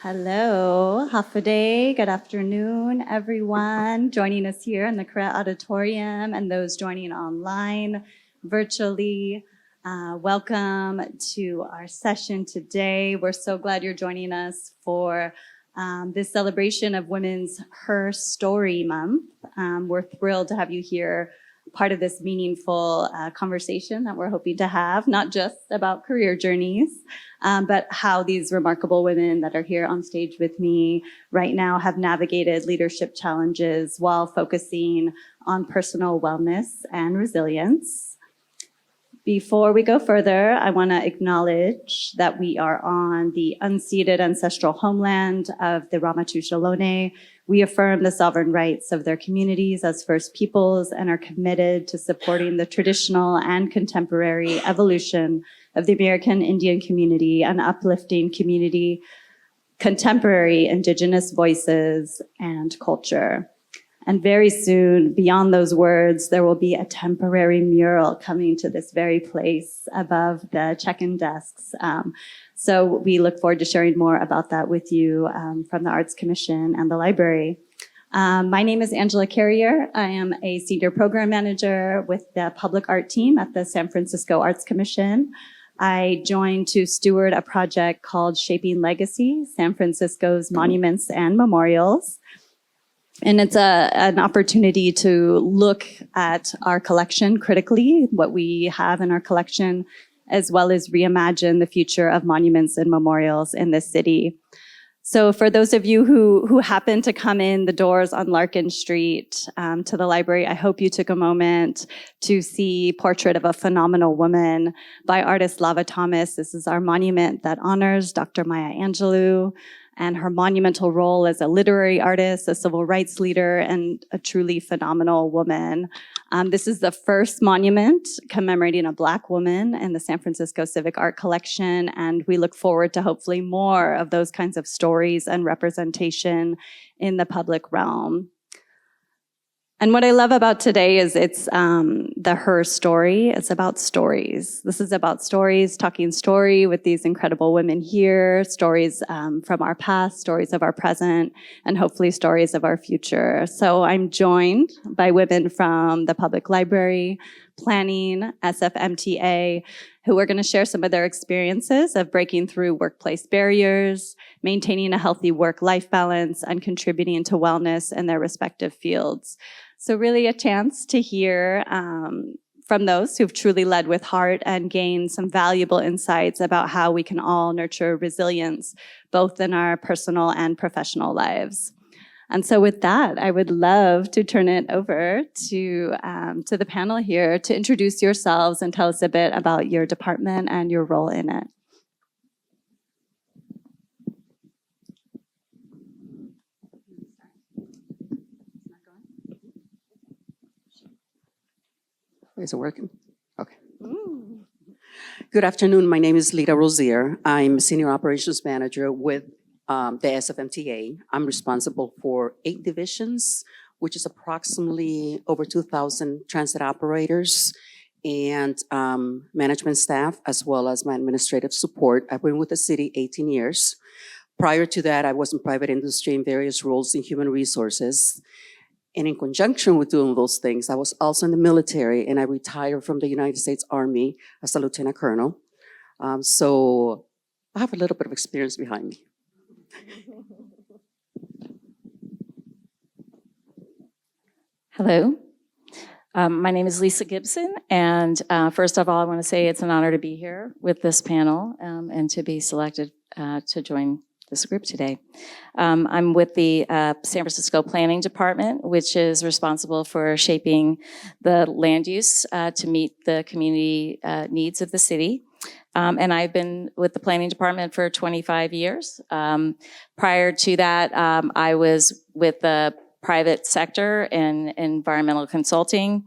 Hello, Hafaday. Good afternoon, everyone joining us here in the Korea Auditorium and those joining online virtually. Welcome to our session today. We're so glad you're joining us for this celebration of Women's Her Story Month. We're thrilled to have you here, part of this meaningful conversation that we're hoping to have, not just about career journeys, but how these remarkable women that are here on stage with me right now have navigated leadership challenges while focusing on personal wellness and resilience. Before we go further, I want to acknowledge that we are on the unceded ancestral homeland of the Ramaytush Ohlone. We affirm the sovereign rights of their communities as First Peoples and are committed to supporting the traditional and contemporary evolution of the American Indian community and uplifting community, contemporary Indigenous voices and culture. And very soon, beyond those words, there will be a temporary mural coming to this very place above the check-in desks. So we look forward to sharing more about that with you from the Arts Commission and the library. My name is Angela Carrier. I am a senior program manager with the public art team at the San Francisco Arts Commission. I joined to steward a project called Shaping Legacy, San Francisco's Monuments and Memorials. And it's an opportunity to look at our collection critically, what we have in our collection, as well as reimagine the future of monuments and memorials in this city. So for those of you who happen to come in the doors on Larkin Street to the library, I hope you took a moment to see Portrait of a Phenomenal Woman by artist Lava Thomas. This is our monument that honors Dr. Maya Angelou and her monumental role as a literary artist, a civil rights leader, and a truly phenomenal woman. This is the first monument commemorating a Black woman in the San Francisco Civic Art Collection, and we look forward to hopefully more of those kinds of stories and representation in the public realm. And what I love about today is it's the Her Story. It's about stories. This is about stories, talking story with these incredible women here, stories from our past, stories of our present, and hopefully stories of our future. So I'm joined by women from the Public Library, Planning, SFMTA, who are going to share some of their experiences of breaking through workplace barriers, maintaining a healthy work-life balance, and contributing to wellness in their respective fields. So really a chance to hear from those who've truly led with heart and gained some valuable insights about how we can all nurture resilience, both in our personal and professional lives. And so with that, I would love to turn it over to the panel here to introduce yourselves and tell us a bit about your department and your role in it. Is it working? Okay. Good afternoon. My name is Lita Rosier. I'm Senior Operations Manager with the SFMTA. I'm responsible for 8 divisions, which is approximately over 2,000 transit operators and management staff, as well as my administrative support. I've been with the city 18 years. Prior to that, I was in private industry in various roles in human resources. And in conjunction with doing those things, I was also in the military, and I retired from the United States Army as a lieutenant colonel. So I have a little bit of experience behind me. Hello. My name is Lisa Gibson, and first of all, I want to say it's an honor to be here with this panel and to be selected to join this group today. I'm with the San Francisco Planning Department, which is responsible for shaping the land use to meet the community needs of the city. And I've been with the Planning Department for 25 years. Prior to that, I was with the private sector in environmental consulting.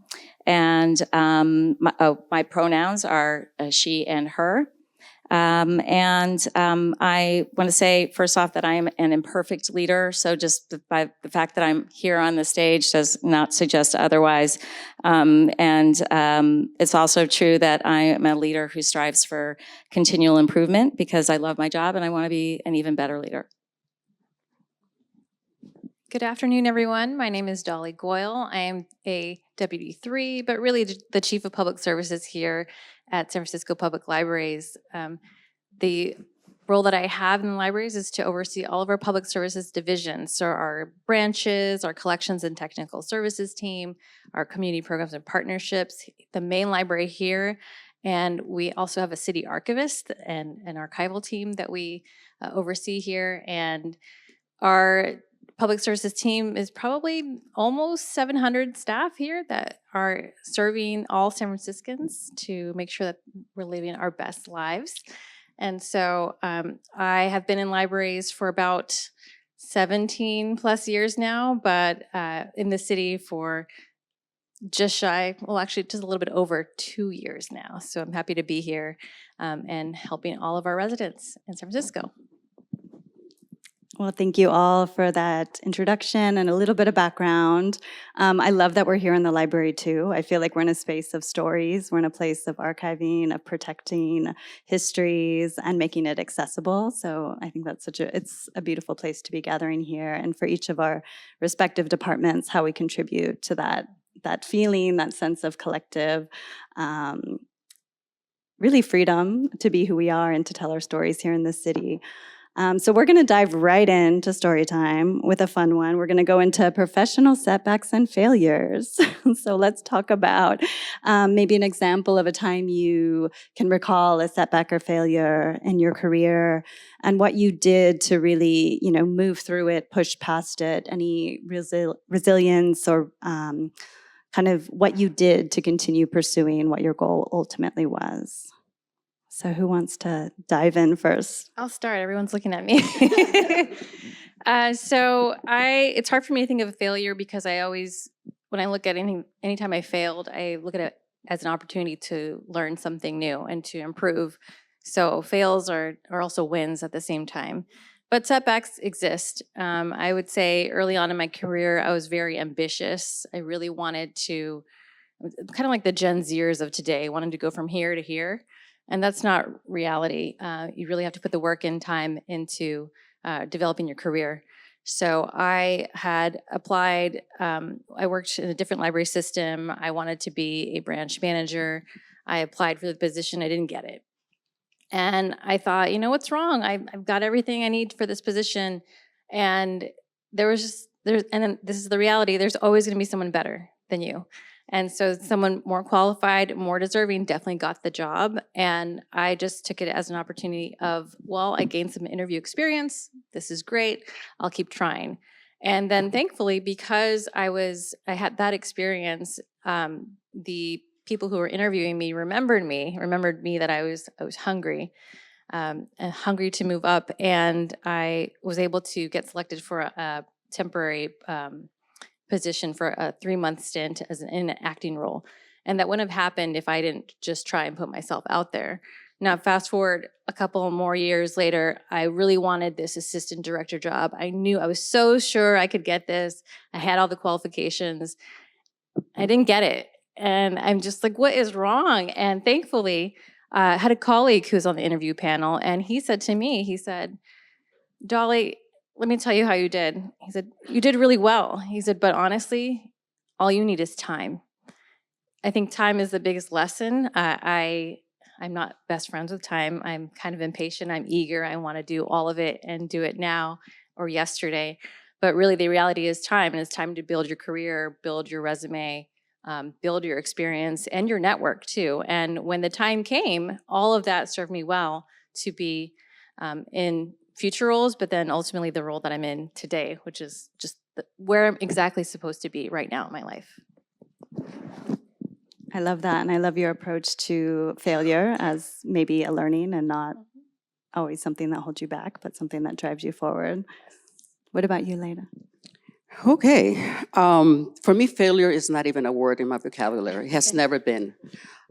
And my pronouns are she and her. I want to say, first off, that I am an imperfect leader. So just by the fact that I'm here on the stage does not suggest otherwise. It's also true that I am a leader who strives for continual improvement because I love my job and I want to be an even better leader. Good afternoon, everyone. My name is Dolly Goyle. I am a Deputy 3, but really the Chief of Public Services here at San Francisco Public Libraries. The role that I have in the libraries is to oversee all of our public services divisions. So our branches, our collections and technical services team, our community programs and partnerships, the main library here, and we also have a city archivist and an archival team that we oversee here. And our public services team is probably almost 700 staff here that are serving all San Franciscans to make sure that we're living our best lives. And so I have been in libraries for about 17 plus years now, but in the city for just shy, well, actually just a little bit over 2 years now. So I'm happy to be here and helping all of our residents in San Francisco. Well, thank you all for that introduction and a little bit of background. I love that we're here in the library too. I feel like we're in a space of stories. We're in a place of archiving, of protecting histories and making it accessible. So I think that's it's a beautiful place to be gathering here. And for each of our respective departments, how we contribute to that feeling, that sense of collective, really freedom to be who we are and to tell our stories here in this city. So we're going to dive right into story time with a fun one. We're going to go into professional setbacks and failures. So let's talk about maybe an example of a time you can recall a setback or failure in your career and what you did to really, move through it, push past it, any resilience or kind of what you did to continue pursuing what your goal ultimately was. So who wants to dive in first? I'll start. Everyone's looking at me. It's hard for me to think of a failure because I always, when I look at anytime I failed, I look at it as an opportunity to learn something new and to improve. So fails are also wins at the same time. But setbacks exist. I would say early on in my career, I was very ambitious. I really wanted to, kind of like the Gen Zers of today, wanted to go from here to here. And that's not reality. You really have to put the work and time into developing your career. So I had applied, I worked in a different library system. I wanted to be a branch manager. I applied for the position, I didn't get it. And I thought, what's wrong? I've got everything I need for this position. And and then this is the reality, there's always gonna be someone better than you. And so someone more qualified, more deserving definitely got the job. And I just took it as an opportunity of, well, I gained some interview experience. This is great. I'll keep trying. And then thankfully, because I had that experience, the people who were interviewing me remembered me that I was hungry, and hungry to move up. And I was able to get selected for a temporary position for a 3-month stint in an acting role. And that wouldn't have happened if I didn't just try and put myself out there. Now, fast forward a couple more years later, I really wanted this assistant director job. I was so sure I could get this. I had all the qualifications. I didn't get it. And I'm just like, what is wrong? And thankfully, I had a colleague who was on the interview panel, and he said to me, Dolly, let me tell you how you did. He said, you did really well. He said, but honestly, all you need is time. I think time is the biggest lesson. I'm not best friends with time. I'm kind of impatient. I'm eager. I want to do all of it and do it now or yesterday. But really, the reality is time, and it's time to build your career, build your resume, build your experience and your network too. And when the time came, all of that served me well to be in future roles, but then ultimately the role that I'm in today, which is just where I'm exactly supposed to be right now in my life. I love that, and I love your approach to failure as maybe a learning and not always something that holds you back, but something that drives you forward. What about you, Leda? Okay. For me, failure is not even a word in my vocabulary. It has never been.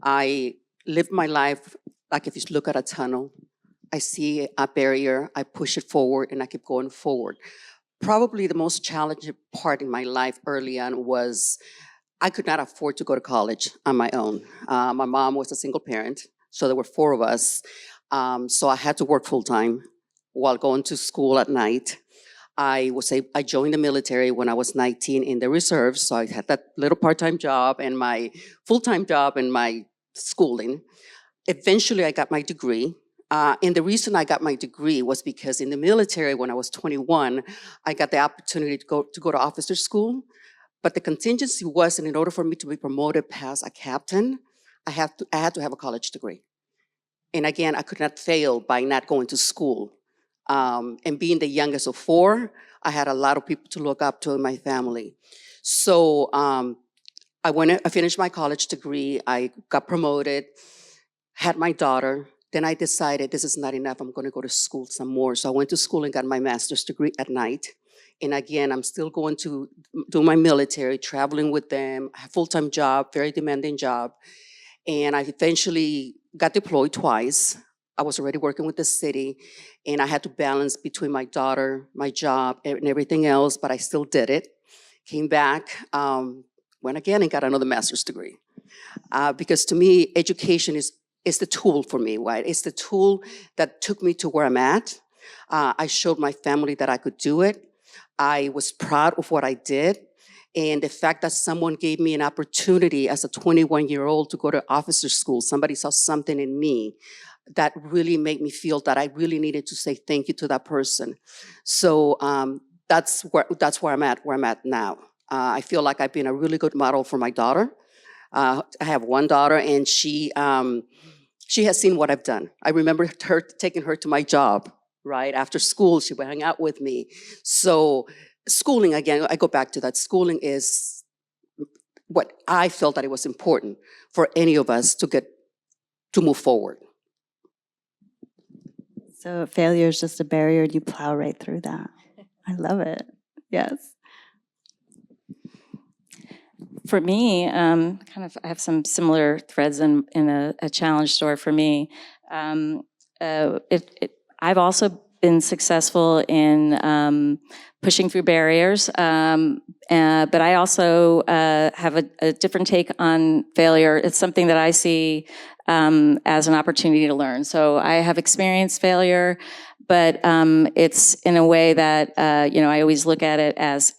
I live my life like if you look at a tunnel, I see a barrier, I push it forward, and I keep going forward. Probably the most challenging part in my life early on was I could not afford to go to college on my own. My mom was a single parent, so there were 4 of us. So I had to work full time while going to school at night. I joined the military when I was 19 in the reserves, so I had that little part-time job and my full-time job and my schooling. Eventually, I got my degree. And the reason I got my degree was because in the military, when I was 21, I got the opportunity to go to officer school. But the contingency was, and in order for me to be promoted past a captain, I had to have a college degree. And again, I could not fail by not going to school. And being the youngest of four, I had a lot of people to look up to in my family. So I finished my college degree, I got promoted, had my daughter. Then I decided this is not enough, I'm gonna go to school some more. So I went to school and got my master's degree at night. And again, I'm still going to do my military, traveling with them, a full-time job, very demanding job. And I eventually got deployed twice. I was already working with the city, and I had to balance between my daughter, my job, and everything else, but I still did it. Came back, went again and got another master's degree. Because to me, education is the tool for me, right? It's the tool that took me to where I'm at. I showed my family that I could do it. I was proud of what I did. And the fact that someone gave me an opportunity as a 21-year-old to go to officer school, somebody saw something in me that really made me feel that I really needed to say thank you to that person. So that's where I'm at now. I feel like I've been a really good model for my daughter. I have one daughter, and she has seen what I've done. I remember taking her to my job, right? After school, she would hang out with me. So schooling, again, I go back to that. Schooling is what I felt that it was important for any of us to move forward. So failure is just a barrier, and you plow right through that. I love it. Yes. For me, I have some similar threads in a challenge story for me. I've also been successful in pushing through barriers, but I also have a different take on failure. It's something that I see as an opportunity to learn. So I have experienced failure, but it's in a way that I always look at it as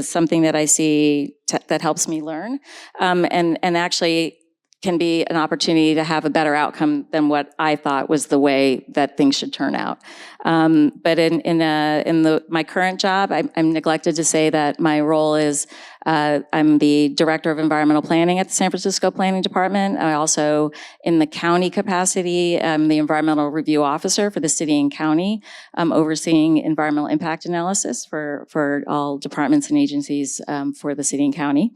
something that I see that helps me learn, and actually can be an opportunity to have a better outcome than what I thought was the way that things should turn out. But in my current job, I'm neglected to say that my role is I'm the Director of Environmental Planning at the San Francisco Planning Department. I also, in the county capacity, I'm the Environmental Review Officer for the city and county, overseeing environmental impact analysis for all departments and agencies for the city and county.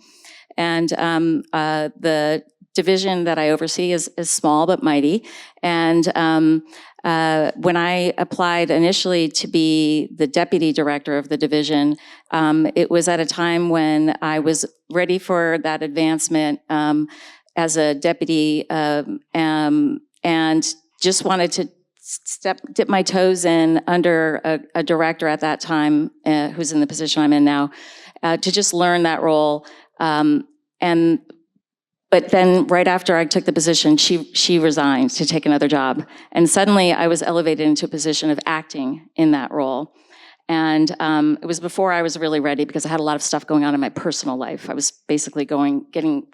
And the division that I oversee is small but mighty. And when I applied initially to be the deputy director of the division, it was at a time when I was ready for that advancement as a deputy, and just wanted to dip my toes in under a director at that time, who's in the position I'm in now, to just learn that role. But then right after I took the position, she resigned to take another job. And suddenly I was elevated into a position of acting in that role. And it was before I was really ready because I had a lot of stuff going on in my personal life. I was basically getting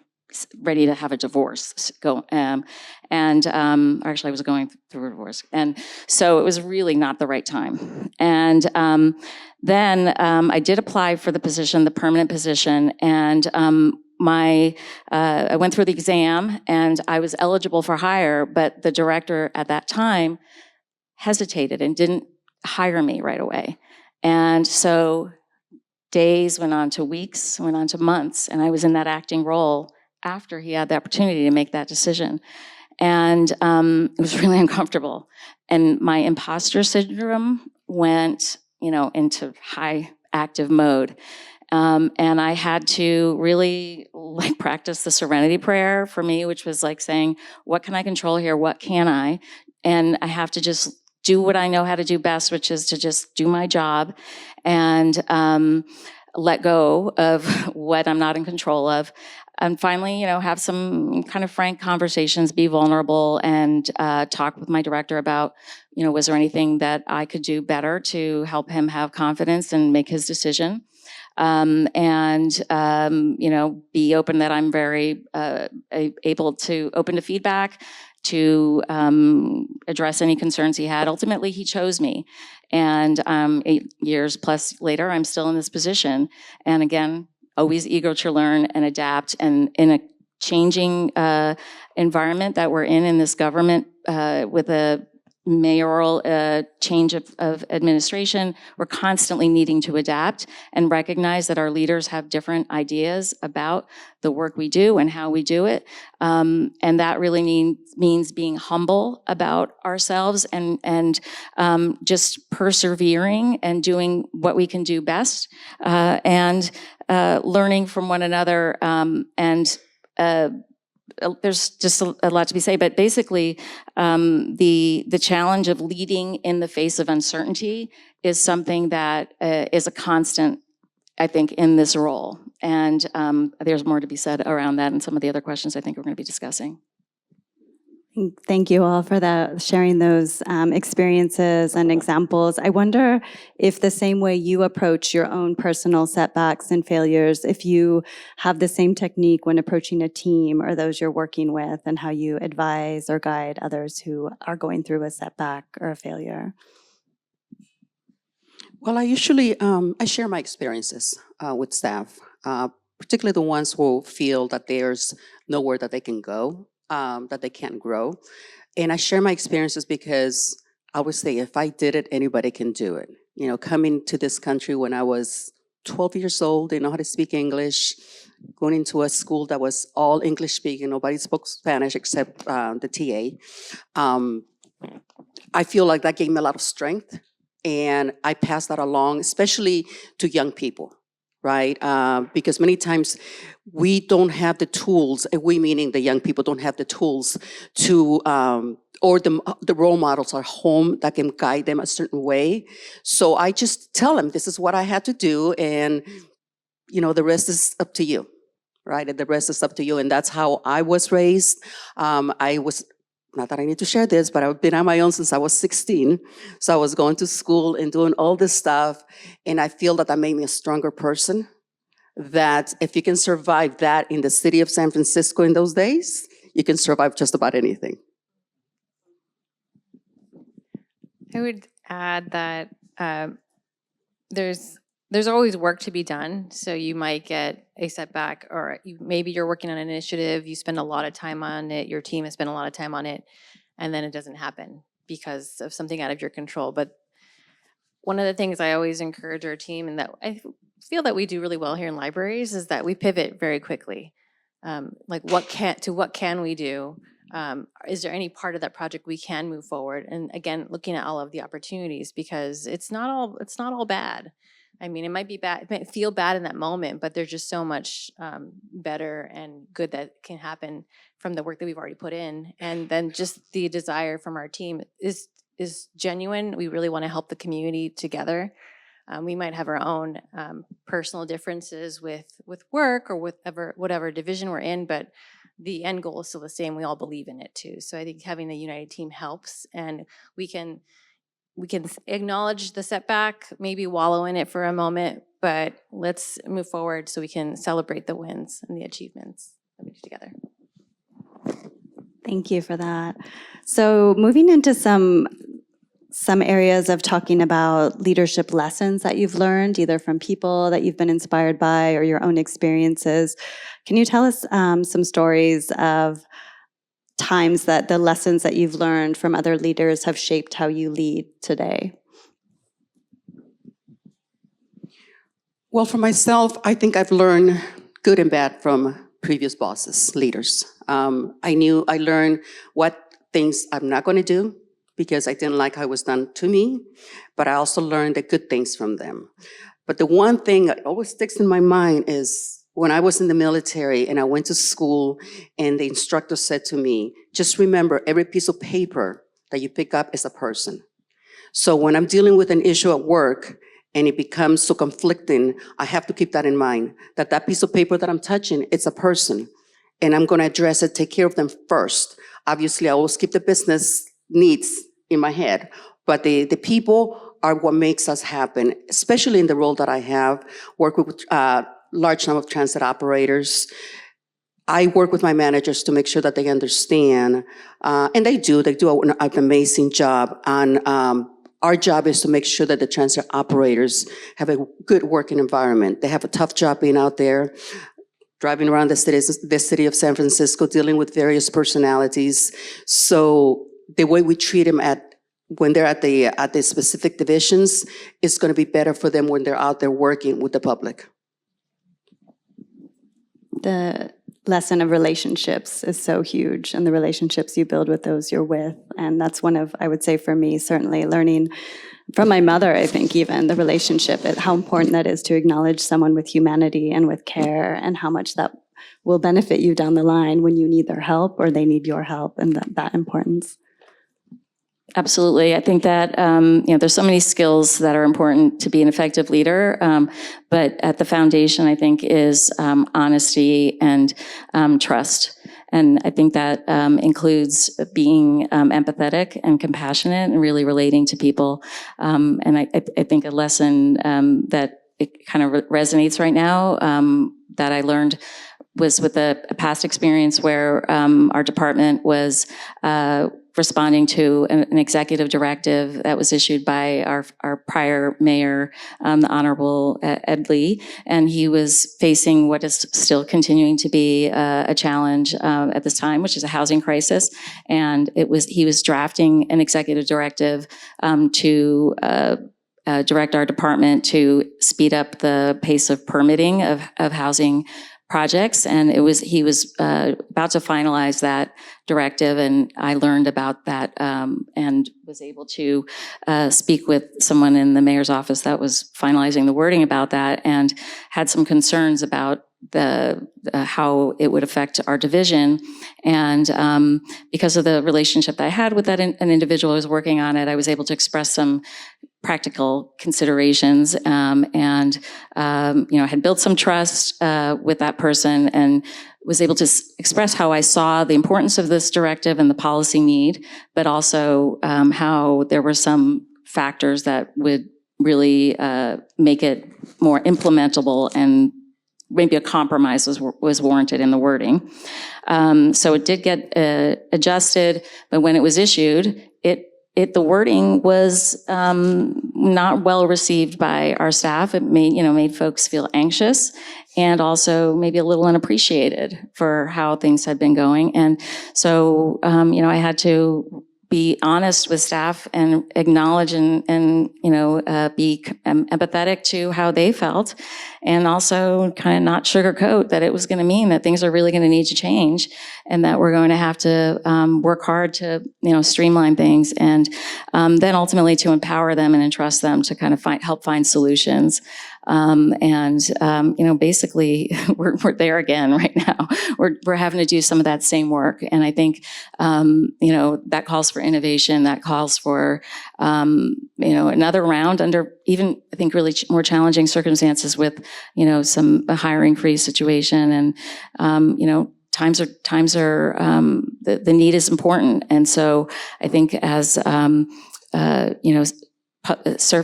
ready to have a divorce. Actually I was going through a divorce. And so it was really not the right time. And then I did apply for the position, the permanent position, and I went through the exam and I was eligible for hire, but the director at that time hesitated and didn't hire me right away. And so days went on to weeks, went on to months, and I was in that acting role after he had the opportunity to make that decision. And it was really uncomfortable. And my imposter syndrome went, into high active mode. And I had to really practice the serenity prayer for me, which was like saying, what can I control here? What can I? And I have to just do what I know how to do best, which is to just do my job and let go of what I'm not in control of. and finally, have some kind of frank conversations, be vulnerable, and talk with my director about, was there anything that I could do better to help him have confidence and make his decision. Be open that I'm very open to feedback, to address any concerns he had. Ultimately, he chose me. And 8 years plus later, I'm still in this position. And again, always eager to learn and adapt. And in a changing environment that we're in this government with a mayoral change of administration, we're constantly needing to adapt and recognize that our leaders have different ideas about the work we do and how we do it. And that really means being humble about ourselves and just persevering and doing what we can do best, and learning from one another. There's just a lot to be said, but basically, the challenge of leading in the face of uncertainty is something that is a constant, I think, in this role. And there's more to be said around that and some of the other questions I think we're going to be discussing. Thank you all for that, sharing those experiences and examples. I wonder if the same way you approach your own personal setbacks and failures, if you have the same technique when approaching a team or those you're working with, and how you advise or guide others who are going through a setback or a failure. Well, I usually I share my experiences with staff, particularly the ones who feel that there's nowhere that they can go, that they can't grow. And I share my experiences because I would say if I did it, anybody can do it. Coming to this country when I was 12 years old, didn't know how to speak English, going into a school that was all English speaking, nobody spoke Spanish except the TA. I feel like that gave me a lot of strength. And I pass that along, especially to young people, right? Because many times we don't have the tools, and we meaning the young people don't have the tools to, or the role models are home that can guide them a certain way. So I just tell them, this is what I had to do, and the rest is up to you, right? And the rest is up to you, and that's how I was raised. I was, not that I need to share this, but I've been on my own since I was 16. So I was going to school and doing all this stuff. And I feel that made me a stronger person. That if you can survive that in the city of San Francisco in those days, you can survive just about anything. I would add that there's always work to be done. So you might get a setback, or maybe you're working on an initiative, you spend a lot of time on it, your team has spent a lot of time on it, and then it doesn't happen because of something out of your control. But one of the things I always encourage our team, and that I feel that we do really well here in libraries, is that we pivot very quickly. Like what can we do? Is there any part of that project we can move forward? And again, looking at all of the opportunities, because it's not all bad. I mean, it might be bad, it might feel bad in that moment, but there's just so much better and good that can happen from the work that we've already put in. And then just the desire from our team is genuine. We really want to help the community together. We might have our own personal differences with work or whatever division we're in, but the end goal is still the same. We all believe in it too. So I think having a united team helps, and we can acknowledge the setback, maybe wallow in it for a moment, but let's move forward so we can celebrate the wins and the achievements that we do together. Thank you for that. So moving into some areas of talking about leadership lessons that you've learned, either from people that you've been inspired by or your own experiences. Can you tell us some stories of times that the lessons that you've learned from other leaders have shaped how you lead today? Well, for myself, I think I've learned good and bad from previous bosses, leaders. I learned what things I'm not going to do because I didn't like how it was done to me, but I also learned the good things from them. But the one thing that always sticks in my mind is when I was in the military and I went to school and the instructor said to me, just remember, every piece of paper that you pick up is a person. So when I'm dealing with an issue at work and it becomes so conflicting, I have to keep that in mind, that that piece of paper that I'm touching, it's a person, and I'm going to address it, take care of them first. Obviously, I always keep the business needs in my head, but the people are what makes us happen, especially in the role that I have, work with large number of transit operators. I work with my managers to make sure that they understand, and they do an amazing job. And our job is to make sure that the transit operators have a good working environment. They have a tough job being out there, driving around the city of San Francisco, dealing with various personalities. So the way we treat them when they're at the specific divisions is going to be better for them when they're out there working with the public. The lesson of relationships is so huge, and the relationships you build with those you're with. And that's one of, I would say for me, certainly learning from my mother, I think even the relationship, how important that is to acknowledge someone with humanity and with care, and how much that will benefit you down the line when you need their help or they need your help, and that importance. Absolutely. I think that, there's so many skills that are important to be an effective leader. But at the foundation, I think, is honesty and trust. And I think that includes being empathetic and compassionate and really relating to people. And I think a lesson that it kind of resonates right now that I learned was with a past experience where our department was responding to an executive directive that was issued by our prior mayor, the Honorable Ed Lee, and he was facing what is still continuing to be a challenge at this time, which is a housing crisis. And he was drafting an executive directive to direct our department to speed up the pace of permitting of housing projects, and he was about to finalize that directive, and I learned about that and was able to speak with someone in the mayor's office that was finalizing the wording about that, and had some concerns about how it would affect our division. And because of the relationship that I had with an individual who was working on it, I was able to express some practical considerations, and had built some trust with that person, and was able to express how I saw the importance of this directive and the policy need, but also how there were some factors that would really make it more implementable, and maybe a compromise was warranted in the wording. So it did get adjusted, but when it was issued, the wording was not well received by our staff. It made folks feel anxious, and also maybe a little unappreciated for how things had been going. And so, I had to be honest with staff and acknowledge and be empathetic to how they felt, and also kind of not sugarcoat that it was going to mean that things are really going to need to change, and that we're going to have to work hard to streamline things, and then ultimately to empower them and entrust them to kind of help find solutions. Basically we're there again right now. We're having to do some of that same work. And I think, that calls for innovation, that calls for, another round under even, I think, really more challenging circumstances with, a hiring freeze situation. And, times are the need is important. And so I think as,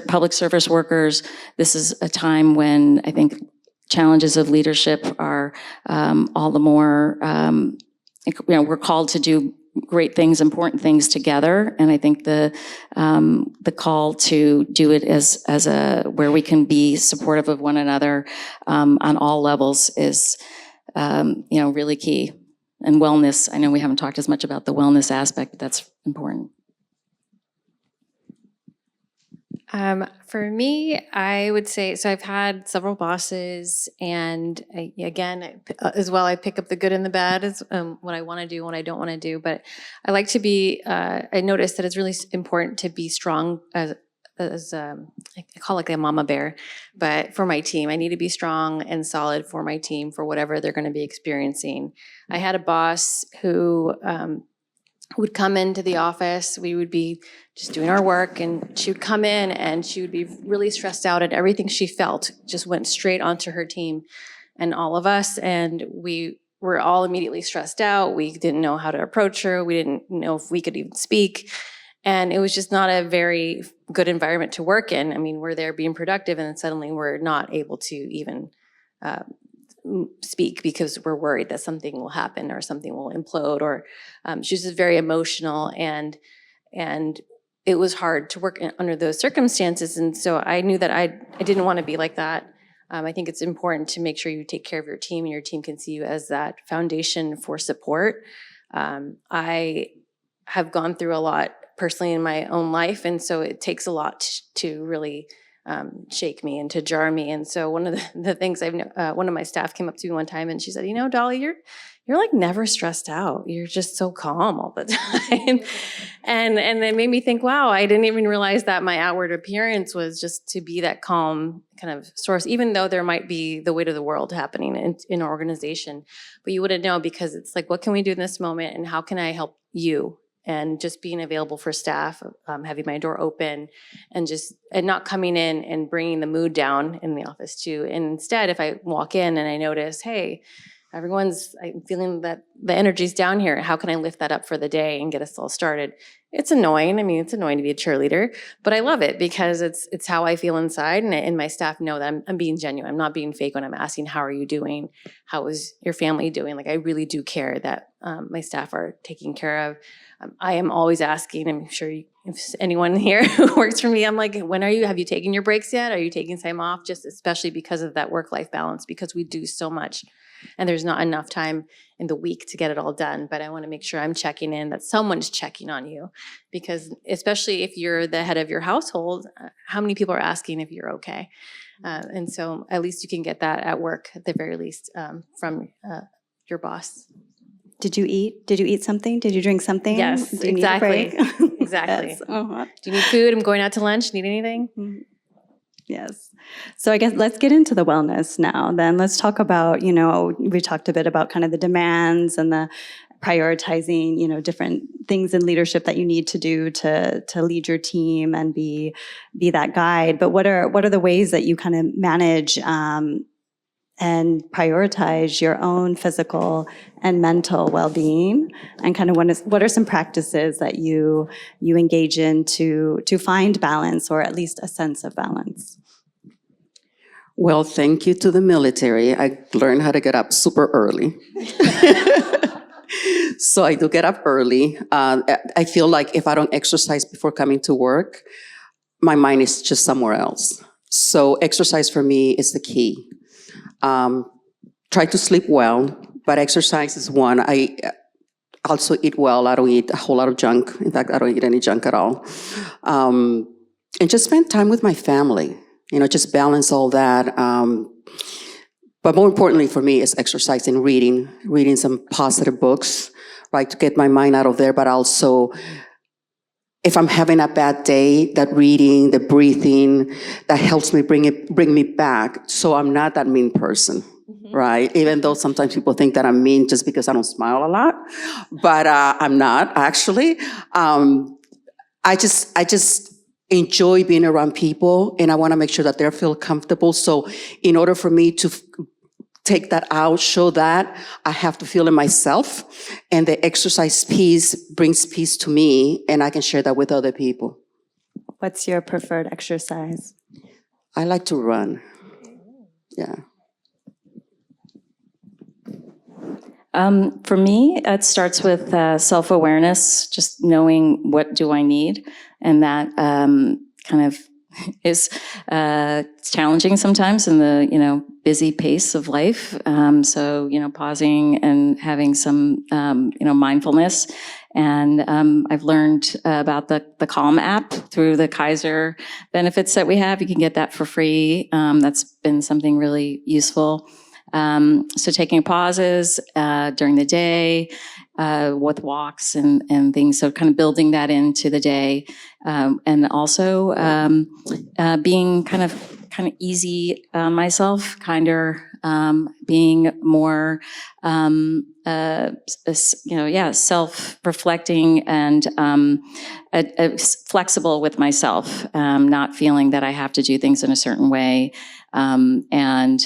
public service workers, this is a time when I think challenges of leadership are all the more, we're called to do great things, important things together. And I think the call to do it as where we can be supportive of one another on all levels is, really key. And wellness, I know we haven't talked as much about the wellness aspect, but that's important. For me, I would say, so I've had several bosses, and I pick up the good and the bad as what I want to do and what I don't want to do. But I like to be, I noticed that it's really important to be strong as I call it like a mama bear, but for my team. I need to be strong and solid for my team for whatever they're going to be experiencing. I had a boss who would come into the office. We would be just doing our work, and she would come in and she would be really stressed out, and everything she felt just went straight onto her team and all of us. And we were all immediately stressed out. We didn't know how to approach her. We didn't know if we could even speak. And it was just not a very good environment to work in. I mean, we're there being productive, and then suddenly we're not able to even speak because we're worried that something will happen or something will implode. Or she was just very emotional, and it was hard to work under those circumstances. And so I knew that I didn't want to be like that. I think it's important to make sure you take care of your team, and your team can see you as that foundation for support. I have gone through a lot personally in my own life, and so it takes a lot to really shake me and to jar me. And so one of the things one of my staff came up to me one time and she said, Dolly, you're like never stressed out. You're just so calm all the time. and it made me think, wow, I didn't even realize that my outward appearance was just to be that calm kind of source, even though there might be the weight of the world happening in our organization. But you wouldn't know, because it's like, what can we do in this moment, and how can I help you? And just being available for staff, having my door open, and not coming in and bringing the mood down in the office too. And instead, if I walk in and I notice, hey, I'm feeling that the energy's down here. How can I lift that up for the day and get us all started? It's annoying. I mean, it's annoying to be a cheerleader, but I love it because it's how I feel inside, and my staff know that I'm being genuine. I'm not being fake when I'm asking, how are you doing? How is your family doing? Like, I really do care that my staff are taken care of. I am always asking, I'm sure if anyone here who works for me, I'm like, have you taken your breaks yet? Are you taking time off? Just especially because of that work-life balance, because we do so much and there's not enough time in the week to get it all done. But I want to make sure I'm checking in, that someone's checking on you, because especially if you're the head of your household, how many people are asking if you're okay? And so at least you can get that at work, at the very least, from your boss. Did you eat? Did you eat something? Did you drink something? Yes, Do you need a exactly. break? Exactly. Yes. Uh-huh. Do you need food? I'm going out to lunch. Need anything? Yes. So I guess let's get into the wellness now. Then let's talk about, we talked a bit about kind of the demands and the prioritizing, different things in leadership that you need to do to lead your team and be that guide. But what are the ways that you kind of manage and prioritize your own physical and mental well-being, and kind of what are some practices that you engage in to find balance, or at least a sense of balance? Well, thank you to the military. I learned how to get up super early. So I do get up early. I feel like if I don't exercise before coming to work, my mind is just somewhere else. So exercise for me is the key. Try to sleep well, but exercise is one. I also eat well. I don't eat a whole lot of junk. In fact, I don't eat any junk at all. And just spend time with my family, just balance all that. But more importantly for me is exercise and reading some positive books, right, to get my mind out of there, but also if I'm having a bad day, that reading, the breathing, that helps me bring me back, so I'm not that mean person, right? Even though sometimes people think that I'm mean just because I don't smile a lot, but I'm not actually. I just enjoy being around people, and I want to make sure that they feel comfortable. So in order for me to take that out, show that, I have to feel it myself. And the exercise piece brings peace to me, and I can share that with other people. What's your preferred exercise? I like to run. Yeah. For me, it starts with self-awareness, just knowing what do I need. And that kind of is challenging sometimes in the busy pace of life. So pausing and having some mindfulness. And I've learned about the Calm app through the Kaiser benefits that we have. You can get that for free. That's been something really useful. So taking pauses during the day with walks and things, so kind of building that into the day, and also being kind of kind of easy on myself, kinder, being more, self-reflecting and flexible with myself, not feeling that I have to do things in a certain way, and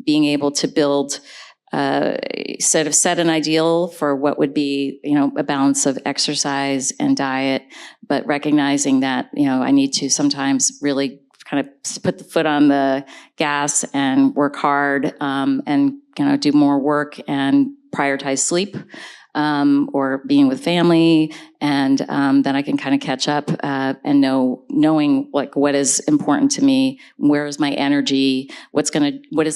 being able to build set an ideal for what would be, a balance of exercise and diet, but recognizing that, I need to sometimes really kind of put the foot on the gas and work hard, and do more work and prioritize sleep, or being with family, and then I can kind of catch up, and knowing like what is important to me, where is my energy, what is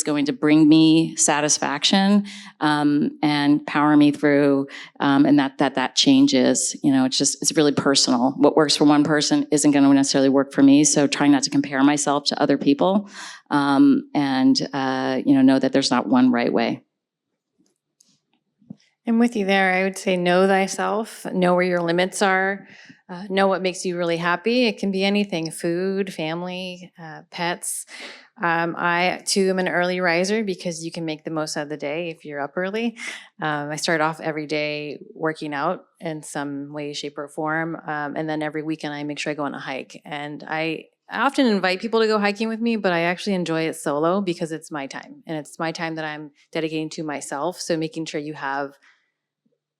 going to bring me satisfaction, and power me through, and that changes. It's really personal. What works for one person isn't going to necessarily work for me. So trying not to compare myself to other people, and know that there's not one right way. I'm with you there. I would say know thyself, know where your limits are, know what makes you really happy. It can be anything, food, family, pets. I, too, am an early riser because you can make the most out of the day if you're up early. I start off every day working out in some way, shape, or form. And then every weekend I make sure I go on a hike. And I often invite people to go hiking with me, but I actually enjoy it solo because it's my time. And it's my time that I'm dedicating to myself. So making sure you have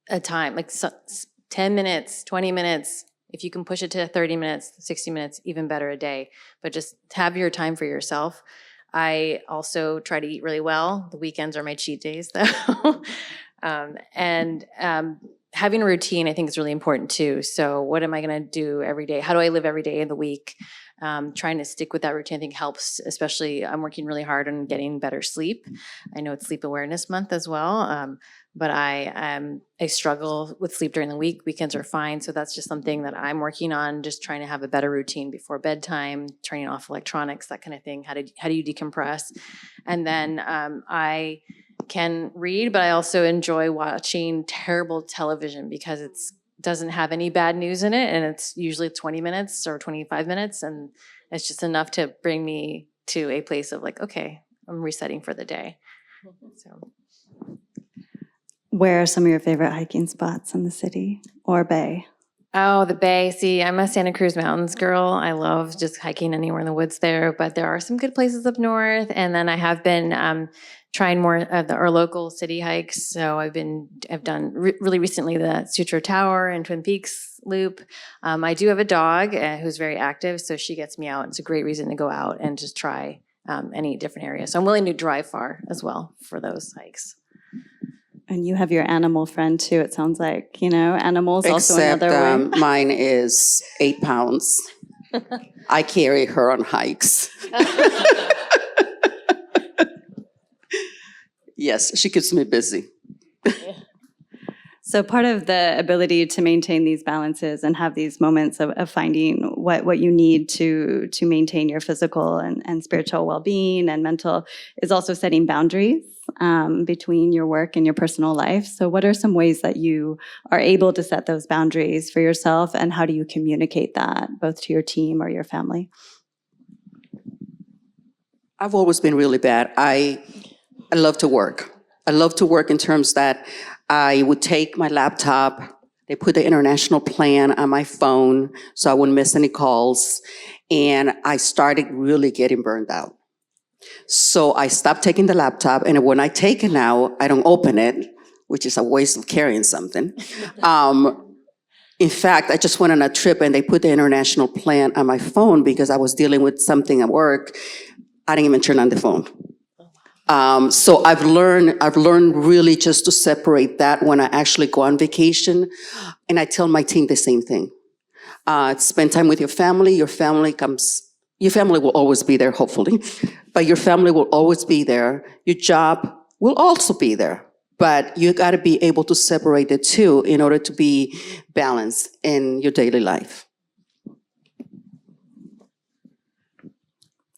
a time, like 10 minutes, 20 minutes, if you can push it to 30 minutes, 60 minutes, even better a day, but just have your time for yourself. I also try to eat really well. The weekends are my cheat days though. Having a routine I think is really important too. So what am I gonna do every day? How do I live every day of the week? Trying to stick with that routine I think helps, especially I'm working really hard on getting better sleep. I know it's Sleep Awareness Month as well, but I struggle with sleep during the week. Weekends are fine, so that's just something that I'm working on, just trying to have a better routine before bedtime, turning off electronics, that kind of thing. How do you decompress? And then I can read, but I also enjoy watching terrible television because it doesn't have any bad news in it, and it's usually 20 minutes or 25 minutes, and it's just enough to bring me to a place of like, okay, I'm resetting for the day. So, Where are some of your favorite hiking spots in the city or bay? oh, the Bay. See, I'm a Santa Cruz Mountains girl. I love just hiking anywhere in the woods there, but there are some good places up north. And then I have been trying more of our local city hikes. So I've done really recently the Sutro Tower and Twin Peaks loop. I do have a dog who's very active, so she gets me out. It's a great reason to go out and just try any different area. So I'm willing to drive far as well for those hikes. And you have your animal friend too, it sounds like, animals also Except another way. mine is 8 pounds. I carry her on hikes. Yes, she keeps me busy. So part of the ability to maintain these balances and have these moments of finding what you need to maintain your physical and spiritual well-being and mental is also setting boundaries between your work and your personal life. So what are some ways that you are able to set those boundaries for yourself, and how do you communicate that both to your team or your family? I've always been really bad. I love to work. I love to work in terms that I would take my laptop, they put the international plan on my phone so I wouldn't miss any calls, and I started really getting burned out. So I stopped taking the laptop, and when I take it now, I don't open it, which is a waste of carrying something. In fact, I just went on a trip and they put the international plan on my phone because I was dealing with something at work. I didn't even turn on the phone. So I've learned really just to separate that when I actually go on vacation. And I tell my team the same thing. Spend time with your family. Your family will always be there, hopefully, but your family will always be there. Your job will also be there, but you got to be able to separate the two in order to be balanced in your daily life.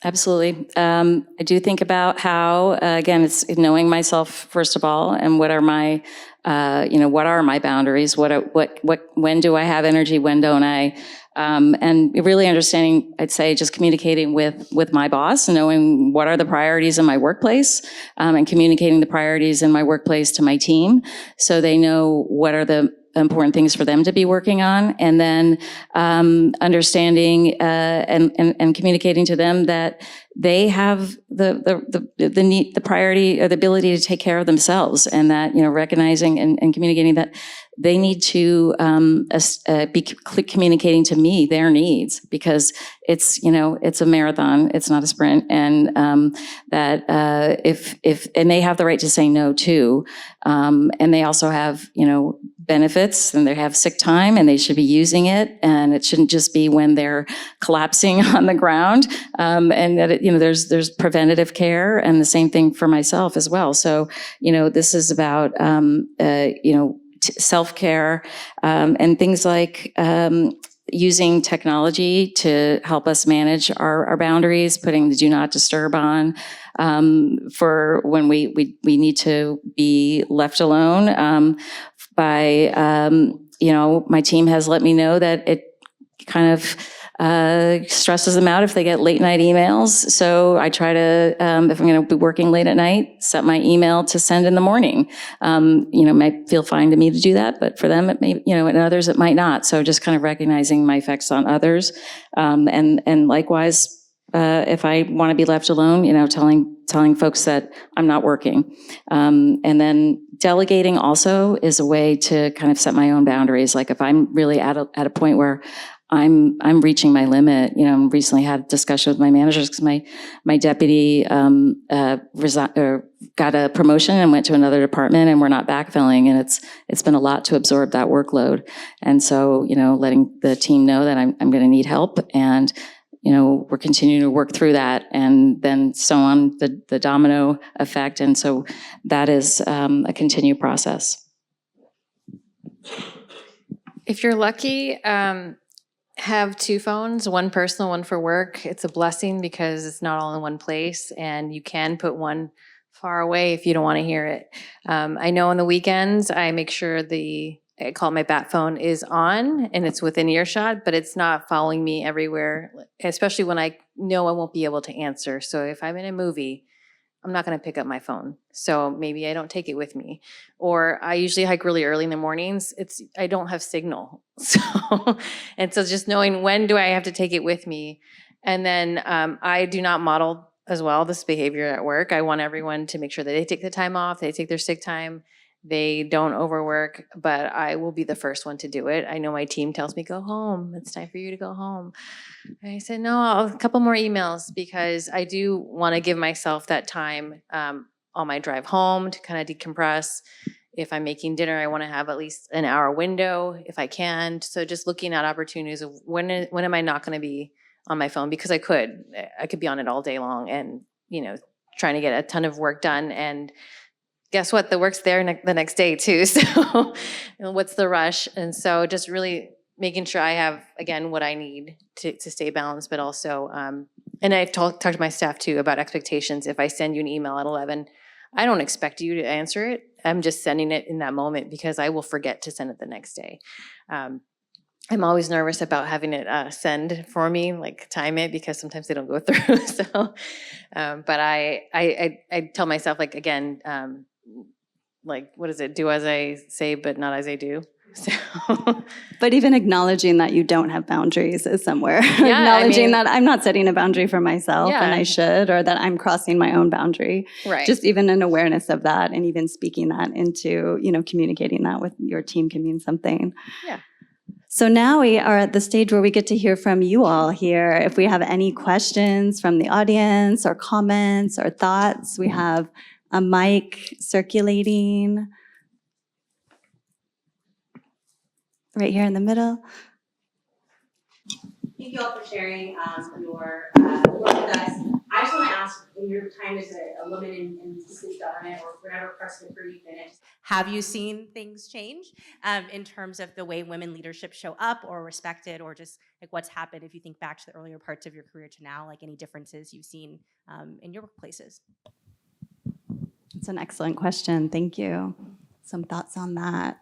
Absolutely. I do think about how, again, it's knowing myself first of all, and what are my, what are my boundaries? When do I have energy? When don't I? And really understanding, I'd say, just communicating with my boss, knowing what are the priorities in my workplace, and communicating the priorities in my workplace to my team, so they know what are the important things for them to be working on, and then understanding and communicating to them that they have the need, the priority, or the ability to take care of themselves, and that recognizing and communicating that they need to be communicating to me their needs, because it's it's a marathon, it's not a sprint, and that if and they have the right to say no too, and they also have benefits, and they have sick time, and they should be using it, and it shouldn't just be when they're collapsing on the ground, and that there's preventative care, and the same thing for myself as well. So this is about self-care, and things like using technology to help us manage our boundaries, putting the do not disturb on for when we need to be left alone. My team has let me know that it kind of stresses them out if they get late night emails. So I try to, if I'm going to be working late at night, set my email to send in the morning. Might feel fine to me to do that, but for them, it may, and others, it might not. So just kind of recognizing my effects on others. And likewise, if I want to be left alone, telling folks that I'm not working. And then delegating also is a way to kind of set my own boundaries. Like if I'm really at a point where I'm reaching my limit. Recently had a discussion with my managers because my deputy got a promotion and went to another department, and we're not backfilling, and it's been a lot to absorb that workload. And so letting the team know that I'm going to need help, and we're continuing to work through that, and then so on, the domino effect. And so that is a continued process. If you're lucky, have two phones, one personal, one for work. It's a blessing because it's not all in one place, and you can put one far away if you don't want to hear it. I know on the weekends, I make sure I call it my bat phone is on and it's within earshot, but it's not following me everywhere, especially when I know I won't be able to answer. So if I'm in a movie, I'm not going to pick up my phone. So maybe I don't take it with me. Or I usually hike really early in the mornings. I don't have signal. So just knowing when do I have to take it with me. And then I do not model as well this behavior at work. I want everyone to make sure that they take the time off, they take their sick time, they don't overwork, but I will be the first one to do it. I know my team tells me, go home. It's time for you to go home. And I said, no, a couple more emails, because I do want to give myself that time on my drive home to kind of decompress. If I'm making dinner, I want to have at least an hour window if I can. So just looking at opportunities of when am I not going to be on my phone, because I could be on it all day long and, trying to get a ton of work done. And guess what? The work's there the next day too. So what's the rush? And so just really making sure I have, again, what I need to stay balanced, but also, and I've talked to my staff too about expectations. If I send you an email at 11, I don't expect you to answer it. I'm just sending it in that moment because I will forget to send it the next day. I'm always nervous about having it send for me, like time it, because sometimes they don't go through. So, but I tell myself, like, again, like, what is it? Do as I say, but not as I do. So. But even acknowledging that you don't have boundaries is somewhere. Yeah, Acknowledging that I'm not setting a boundary for myself Yeah. and I should, or that I'm crossing my own boundary. Right. Just even an awareness of that, and even speaking that into, communicating that with your team can mean something. Yeah. So now we are at the stage where we get to hear from you all here. If we have any questions from the audience or comments or thoughts, we have a mic circulating right here in the middle. Thank you all for sharing your work with us. I just want to ask, in your time as a woman in city government or whatever parts of the career you've been in, have you seen things change in terms of the way women leadership show up or respected, or just like what's happened if you think back to the earlier parts of your career to now, like any differences you've seen in your workplaces? It's an excellent question. Thank you. Some thoughts on that?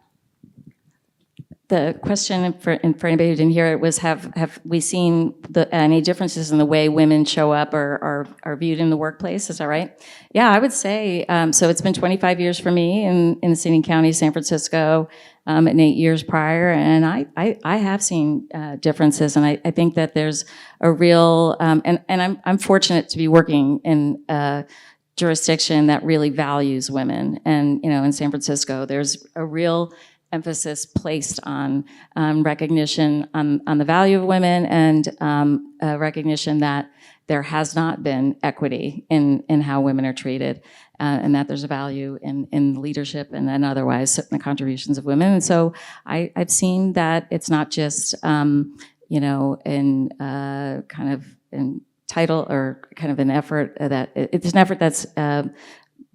The question for anybody who didn't hear it was, have we seen any differences in the way women show up or are viewed in the workplace? Is that right? Yeah, I would say, so it's been 25 years for me in the city and county of San Francisco, and 8 years prior, and I have seen differences, and I think that there's a real, and I'm fortunate to be working in a jurisdiction that really values women. And, in San Francisco, there's a real emphasis placed on recognition on the value of women, and recognition that there has not been equity in how women are treated, and that there's a value in leadership and then otherwise the contributions of women. And so I've seen that it's not just in kind of in title or kind of an effort that it's an effort that's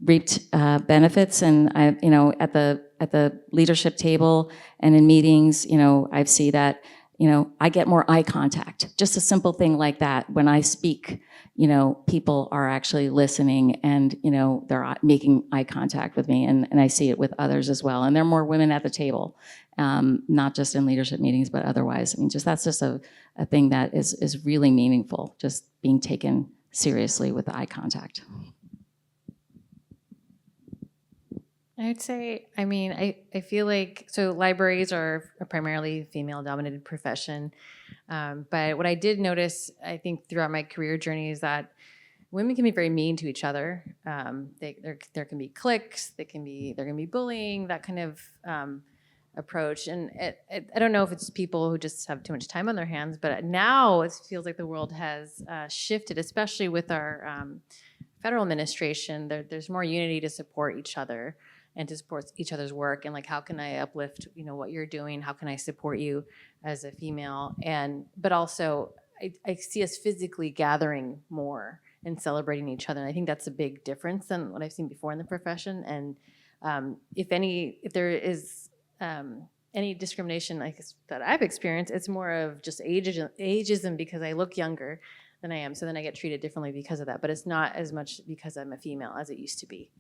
reaped benefits, and at the leadership table and in meetings, I see that I get more eye contact. Just a simple thing like that. When I speak, people are actually listening, and they're making eye contact with me, and I see it with others as well. And there are more women at the table, not just in leadership meetings, but otherwise. I mean, that's just a thing that is really meaningful. Just being taken seriously with the eye contact. I would say, I feel like, so libraries are a primarily female-dominated profession, but what I did notice, I think, throughout my career journey is that women can be very mean to each other. There can be cliques, there can be bullying, that kind of approach. And I don't know if it's people who just have too much time on their hands, but now it feels like the world has shifted, especially with our federal administration. There's more unity to support each other and to support each other's work, and like, how can I uplift what you're doing, how can I support you as a female, but also I see us physically gathering more and celebrating each other, and I think that's a big difference than what I've seen before in the profession. And if there is any discrimination that I've experienced, it's more of just ageism because I look younger than I am, so then I get treated differently because of that, but it's not as much because I'm a female as it used to be.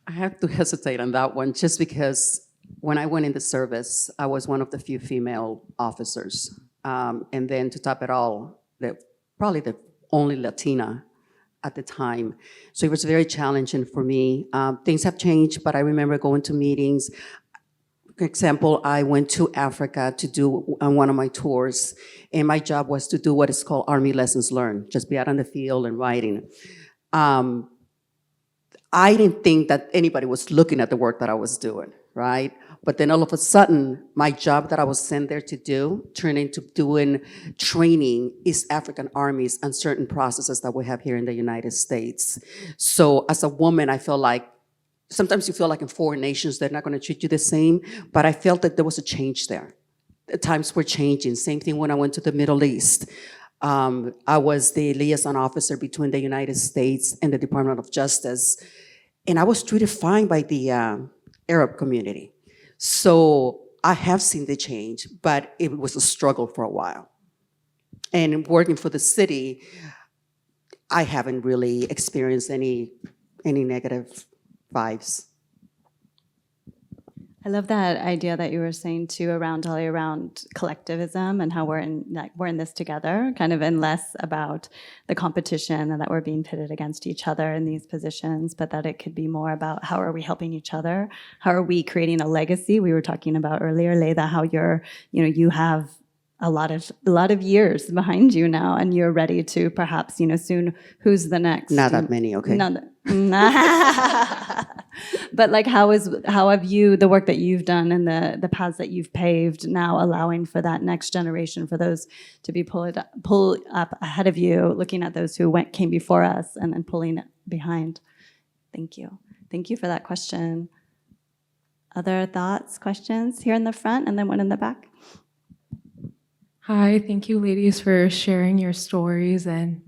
I have to hesitate on that one just because when I went in the service, I was one of the few female officers. And then to top it all, probably the only Latina at the time. So it was very challenging for me. Things have changed, but I remember going to meetings. For example, I went to Africa to do on one of my tours, and my job was to do what is called Army Lessons Learned, just be out on the field and writing. I didn't think that anybody was looking at the work that I was doing, right? But then all of a sudden, my job that I was sent there to do turned into doing training East African armies on certain processes that we have here in the United States. So as a woman, I feel like, sometimes you feel like in foreign nations, they're not gonna treat you the same, but I felt that there was a change there. The times were changing. Same thing when I went to the Middle East. I was the liaison officer between the United States and the Department of Justice, and I was treated fine by the Arab community. So I have seen the change, but it was a struggle for a while. And working for the city, I haven't really experienced any negative vibes. I love that idea that you were saying too around collectivism and how we're in this together, kind of, and less about the competition and that we're being pitted against each other in these positions, but that it could be more about how are we helping each other? How are we creating a legacy? We were talking about earlier, Leila, how you have a lot of years behind you now, and you're ready to perhaps, soon, who's the next? Not that many, okay. But like, how have you, the work that you've done and the paths that you've paved now allowing for that next generation, for those to be pull up ahead of you, looking at those who came before us and then pulling it behind? Thank you. Thank you for that question. Other thoughts, questions here in the front and then one in the back? Hi, thank you, ladies, for sharing your stories and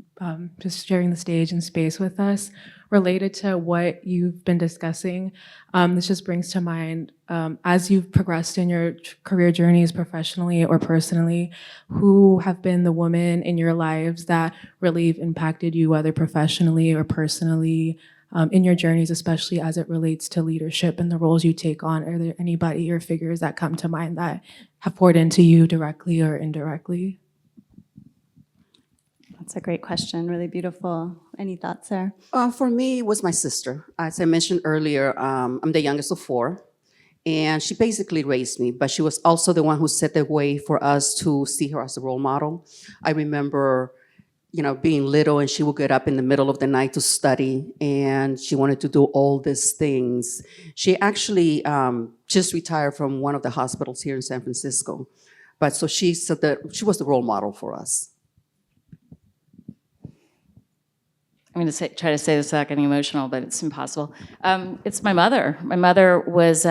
just sharing the stage and space with us. Related to what you've been discussing, this just brings to mind, as you've progressed in your career journeys professionally or personally, who have been the women in your lives that really have impacted you, whether professionally or personally, in your journeys, especially as it relates to leadership and the roles you take on? Are there anybody or figures that come to mind that have poured into you directly or indirectly? That's a great question, really beautiful. Any thoughts there? For me, it was my sister. As I mentioned earlier, I'm the youngest of four, and she basically raised me, but she was also the one who set the way for us to see her as a role model. I remember, being little, and she would get up in the middle of the night to study, and she wanted to do all these things. She actually just retired from one of the hospitals here in San Francisco, but so she said that she was the role model for us. I'm going to try to say this without getting emotional, but it's impossible. It's my mother. My mother was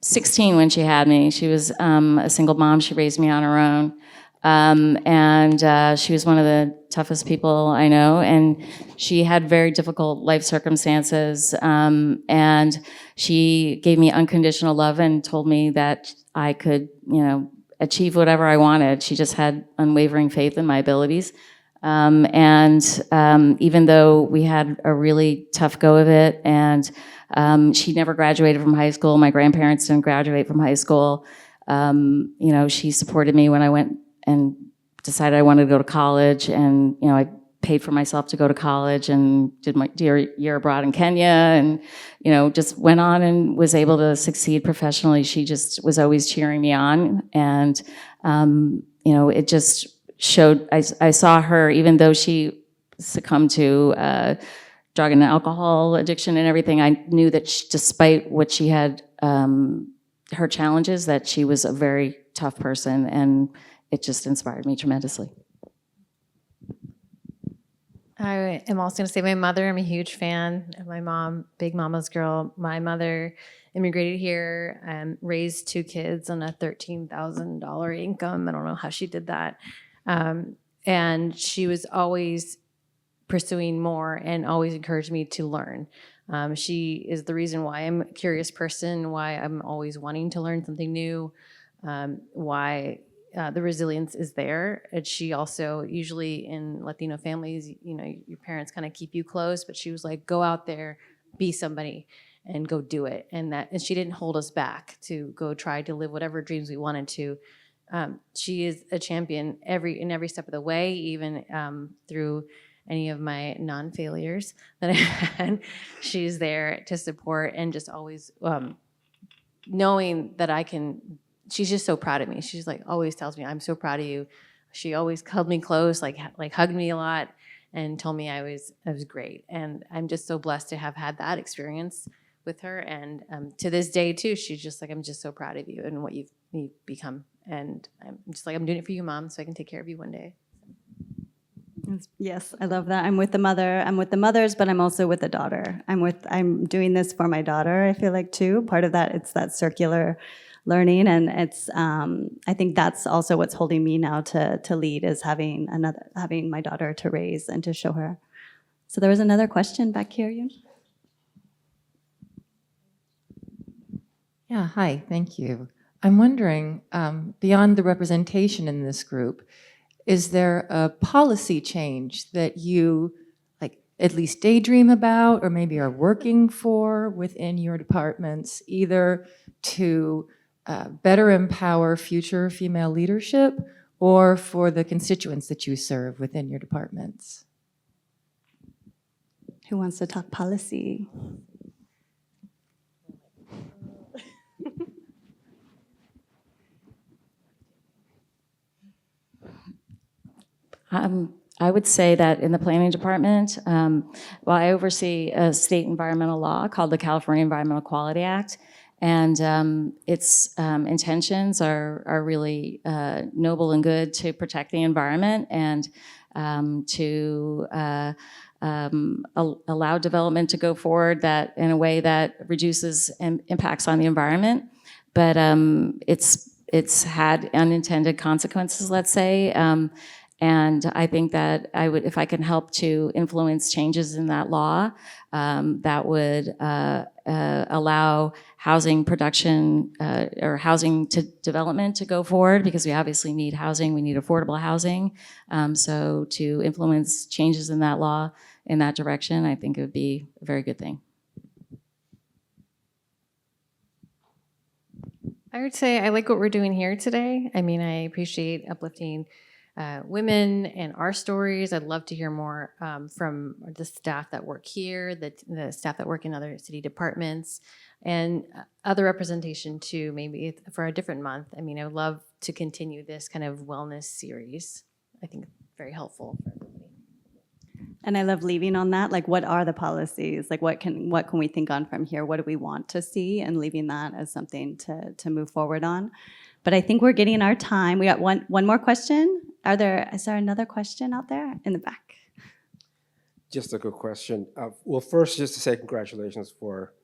16 when she had me. She was a single mom. She raised me on her own. And she was one of the toughest people I know. And she had very difficult life circumstances. And she gave me unconditional love and told me that I could, achieve whatever I wanted. She just had unwavering faith in my abilities. Even though we had a really tough go of it, and she never graduated from high school, my grandparents didn't graduate from high school, she supported me when I went and decided I wanted to go to college, and I paid for myself to go to college and did my year abroad in Kenya, and just went on and was able to succeed professionally. She just was always cheering me on, and it just showed. I saw her, even though she succumbed to drug and alcohol addiction and everything, I knew that despite what she had, her challenges, that she was a very tough person, and it just inspired me tremendously. I am also going to say my mother. I'm a huge fan of my mom, big mama's girl. My mother immigrated here and raised two kids on a $13,000 income. I don't know how she did that. And she was always pursuing more and always encouraged me to learn. She is the reason why I'm a curious person, why I'm always wanting to learn something new, why the resilience is there. And she also, usually in Latino families, your parents kind of keep you close, but she was like, go out there, be somebody, and go do it. And she didn't hold us back to go try to live whatever dreams we wanted to. She is a champion in every step of the way, even through any of my non-failures that I had. She's there to support and just always knowing that I can. She's just so proud of me. She's like always tells me, "I'm so proud of you." She always held me close, like hugged me a lot, and told me I was great. And I'm just so blessed to have had that experience with her. And to this day too, she's just like, "I'm just so proud of you and what you've become." And I'm just like, I'm doing it for you, Mom, so I can take care of you one day. Yes, I love that. I'm with the mother. I'm with the mothers, but I'm also with the daughter. I'm doing this for my daughter, I feel like, too. Part of that, it's that circular learning, and it's I think that's also what's holding me now to lead, is having my daughter to raise and to show her. So there was another question back here, Yoon. Yeah, hi, thank you. I'm wondering, beyond the representation in this group, is there a policy change that you at least daydream about, or maybe are working for within your departments, either to better empower future female leadership or for the constituents that you serve within your departments? Who wants to talk policy? I would say that in the planning department, I oversee a state environmental law called the California Environmental Quality Act, and its intentions are really noble and good to protect the environment and to allow development to go forward that in a way that reduces impacts on the environment. But it's it's had unintended consequences, let's say. And I think that I would, if I can help to influence changes in that law, that would allow housing production or housing to development to go forward, because we obviously need housing, we need affordable housing. So to influence changes in that law in that direction, I think it would be a very good thing. I would say I like what we're doing here today. I mean, I appreciate uplifting women and our stories. I'd love to hear more from the staff that work here, the staff that work in other city departments, and other representation too, maybe for a different month. I mean, I would love to continue this kind of wellness series. I think it's very helpful for everybody. And I love leaving on that. Like, what are the policies? Like, what can we think on from here? What do we want to see? And leaving that as something to move forward on. But I think we're getting our time. We got one more question. Is there another question out there in the back? Just a good question. Well, first, just to say congratulations for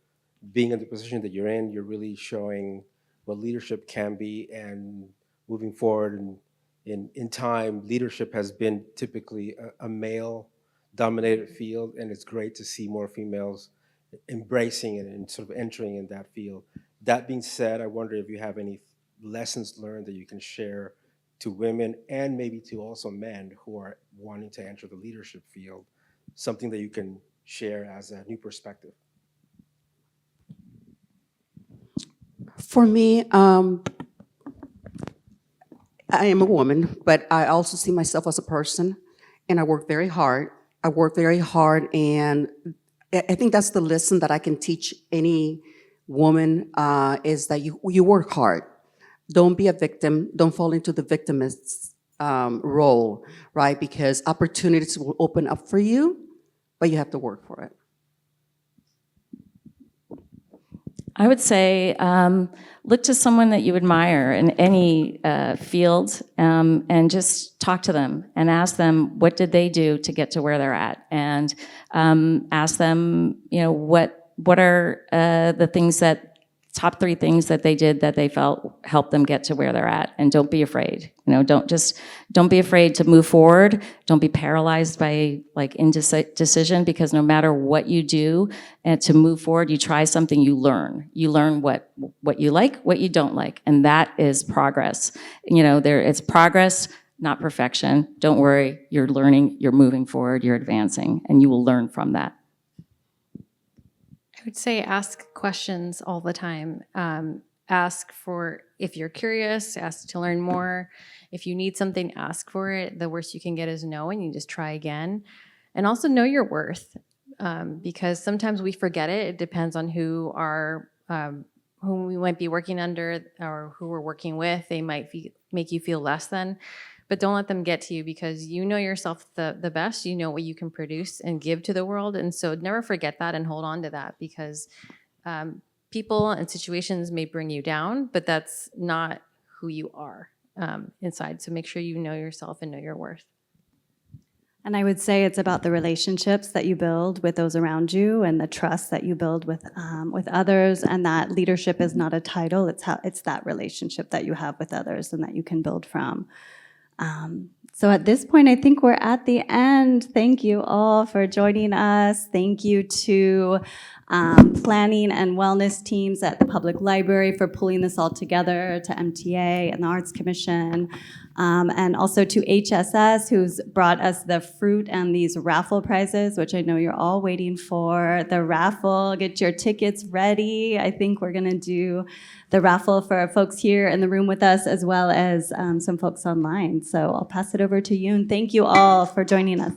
being in the position that you're in. You're really showing what leadership can be, and moving forward. And in time, leadership has been typically a male-dominated field, and it's great to see more females embracing it and sort of entering in that field. That being said, I wonder if you have any lessons learned that you can share to women, and maybe to also men who are wanting to enter the leadership field, something that you can share as a new perspective. For me, I am a woman, but I also see myself as a person, and I work very hard. And I think that's the lesson that I can teach any woman, is that you work hard. Don't be a victim. Don't fall into the victimist's role, right? Because opportunities will open up for you, but you have to work for it. I would say look to someone that you admire in any field, and just talk to them and ask them, what did they do to get to where they're at? And ask them, what are the things top 3 things that they did that they felt helped them get to where they're at. And don't be afraid. Don't be afraid to move forward. Don't be paralyzed by indecision, because no matter what you do and to move forward, you try something, you learn. You learn what you like, what you don't like. And that is progress. It's progress, not perfection. Don't worry, you're learning, you're moving forward, you're advancing, and you will learn from that. I would say ask questions all the time. Ask for, if you're curious, ask to learn more. If you need something, ask for it. The worst you can get is no, and you just try again. And also know your worth, because sometimes we forget it. It depends on who we might be working under or who we're working with. They might make you feel less than. But don't let them get to you, because you know yourself the best. You know what you can produce and give to the world. And so never forget that and hold on to that, because people and situations may bring you down, but that's not who you are inside. So make sure you know yourself and know your worth. And I would say it's about the relationships that you build with those around you, and the trust that you build with others. And that leadership is not a title; it's that relationship that you have with others and that you can build from. So at this point, I think we're at the end. Thank you all for joining us. Thank you to planning and wellness teams at the Public Library for pulling this all together, to MTA and the Arts Commission, and also to HSS, who's brought us the fruit and these raffle prizes, which I know you're all waiting for. The raffle, get your tickets ready. I think we're gonna do the raffle for folks here in the room with us, as well as some folks online. So I'll pass it over to you, and thank you all for joining us.